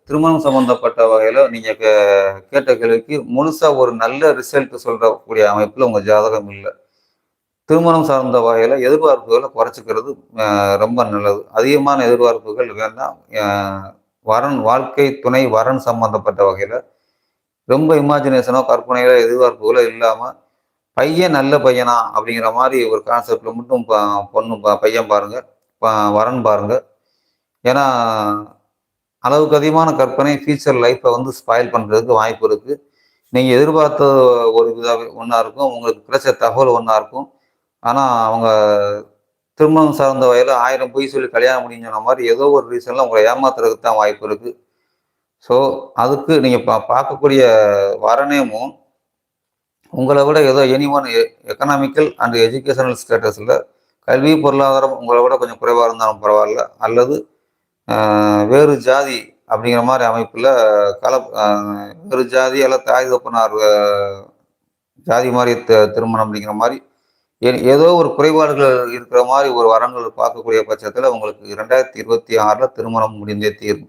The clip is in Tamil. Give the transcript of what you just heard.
திருமணம் சம்பந்தப்பட்ட வகையில நீங்க கேட்ட கேள்விக்கு முழுசா ஒரு நல்ல ரிசல்ட் சொல்லக்கூடிய அமைப்புல உங்க ஜாதகம் இல்ல. திருமணம் சார்ந்த வகையில எதிர்பார்ப்புகள குறைச்சுக்கிறது ரொம்ப நல்லது. அதிகமான எதிர்பார்ப்புகள் வேண்டாம். வாழ்க்கை துணை வரன் சம்பந்தப்பட்ட வகையில ரொம்ப இமேஜினேஷனோ, கற்பனைகளோ, எதிர்பார்ப்புகளோ இல்லாம, பையன் நல்ல பையனா அப்படிங்கிற மாரி ஒரு கான்செப்ட்ல மட்டும் பொண்ணு பையன் பாருங்க. ப வரன் பாருங்க. ஏன்னா, அளவுக்கு அதிகமான கற்பனை ஃபியூச்சர் லைஃப்ப வந்து ஸ்பாயில் பண்றதுக்கு வாய்ப்பு இருக்கு. நீங்க எதிர்பார்த்தது ஒரு ஒண்ணா இருக்கும். உங்களுக்கு கிடைச்ச தகவல் ஒண்ணா இருக்கும். ஆனா, அவங்க திருமணம் சார்ந்த வகையில 1000 பொய் சொல்லி கல்யாணம் முடியும்னு சொன்ன மாரி ஏதோ ஒரு ரீசன்ல உங்கள ஏமாத்துறதுக்கு தான் வாய்ப்பு இருக்கு. ஸோ, அதுக்கு நீங்க பார்க்கக்கூடிய வரனேமும் உங்கள விட ஏதோ எனிஒன் எக்கனாமிக்கல் அண்ட் எஜுகேஷனல் ஸ்டேட்டஸ்ல கல்வி, பொருளாதாரம் உங்கள விட கொஞ்சம் குறைவா இருந்தாலும் பரவால்ல. அல்லது வேறு ஜாதி அப்படிங்கிற மாரி அமைப்புல கல அ வேறு ஜாதி அல்லது தாய் தகப்பனார் ஜாதி மாரி திருமணம் அப்படிங்கிற மாரி ஏதோ ஒரு குறைபாடுகள் இருக்கிற மாரி ஒரு வரன்கள் பார்க்கக்கூடிய பட்சத்துல உங்களுக்கு 2026ல திருமணம் முடிந்தே தீரும்.